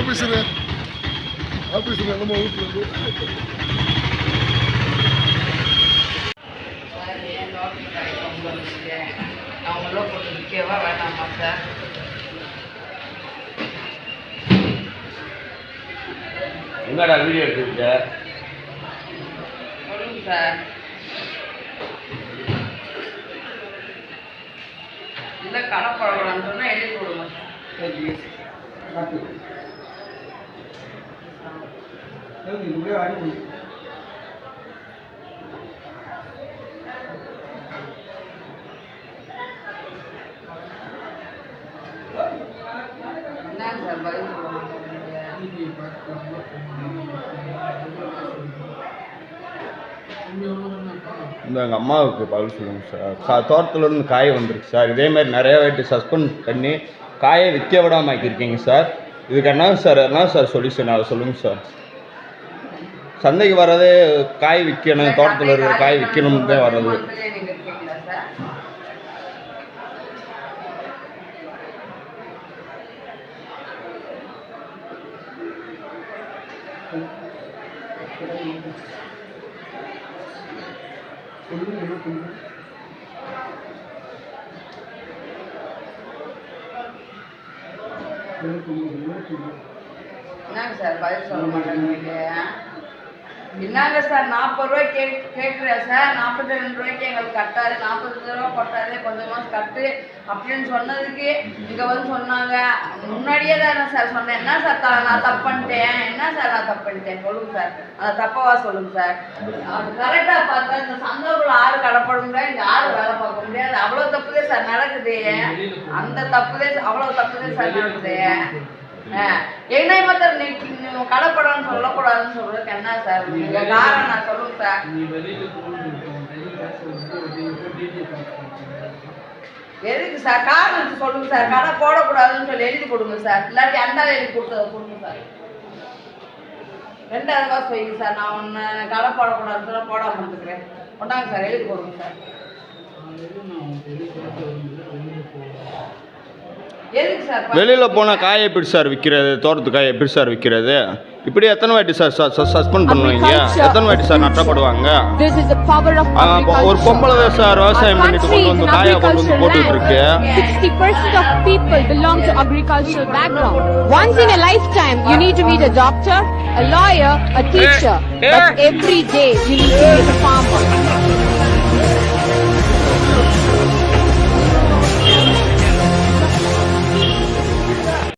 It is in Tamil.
ஆபீஸ்ல நம்ம வீட்டுல அவங்களும் போட்டு விற்கவா வேண்டாமா சார்? எங்கடா வீடியோ எடுத்துக்கிட்ட? சொல்லுங்க சார். இல்லை கடை பழகலான்னு சொன்னால் எழுதி கொடுங்க என்னங்க சார் பதில் சொல்லுங்க. இந்த எங்கள் அம்மாவுக்கு பதில் சொல்லுங்கள் சார். தோட்டத்தில் இருந்து காய் வந்துருக்கு சார். இதேமாதிரி நிறையா வாட்டி சஸ்பெண்ட் பண்ணி காயை விற்க விடாமல் ஆக்கியிருக்கீங்க சார். இதுக்கு என்ன சார் சொல்யூஷன் அதை சொல்லுங்கள் சார். சந்தைக்கு வர்றதே காய் விற்கணும், தோட்டத்தில் இருக்கிற காய் விற்கணும்னு தான் வர்றது. என்னங்க சார் பதில் சொல்ல மாட்டேங்க? என்னங்க சார் 40 ரூபாய் கேட்குறேன் சார். 42 ரூபாய்க்கு எங்களுக்கு கட்டாது, 42 ரூபா கொட்டாது, கொஞ்சமாக கட்டு அப்படின்னு சொன்னதுக்கு இங்கே வந்து சொன்னாங்க. முன்னாடியே தானே சார் சொன்னேன். என்ன சார் நான் தப்பு பண்ணிட்டேன்? என்ன சார் நான் தப்பு பண்ணிட்டேன் சொல்லுங்க சார். அதை தப்பவா சொல்லுங்க சார். அது கரெக்டாக பார்த்தா இந்த சந்தைக்குள்ள ஆறு கடப்பட முடியாது, இங்கே ஆறு வேலை பார்க்க முடியாது. அவ்வளோ தப்புதே சார் நடக்குது. அந்த தப்புதே அவ்வளோ தப்புதே சார் நடக்குது. என்னை மாத்திரம் கடைப்படம்னு சொல்லக்கூடாதுன்னு சொல்றதுக்கு என்ன சார் காரணம்? நான் சொல்லுங்க சார். எதுக்கு சார் காரணம் சொல்லுங்க சார். கடை போடக்கூடாதுன்னு சொல்லி எழுதி கொடுங்க சார். இல்லாட்டி அந்த எழுதி கொடுங்க சார். 2000 ரூபா செய்யுங்க சார். நான் ஒன்று கடை போடக்கூடாதுன்னு சொல்ல போடாமல் இருந்துக்கிறேன். கொண்டாங்க சார், எழுதி கொடுங்க சார். வெளியில் போனால் காய் எப்படி சார் விற்கிறது? தோட்டத்து காய் எப்படி சார் விற்கிறது? இப்படி எத்தனை வாட்டி சார் சஸ்பெண்ட் பண்ணுவீங்க? எத்தனை வாட்டி சார் நட்டப்படுவாங்க? ஒரு பொம்பளை சார் விவசாயம் பண்ணிட்டு கொண்டு வந்து காயை கொண்டு வந்து போட்டுட்டு இருக்கு. 60% of people belong to agricultural background. Once in a lifetime you need to meet a doctor, a lawyer, a teacher, but every day you need to meet a farmer.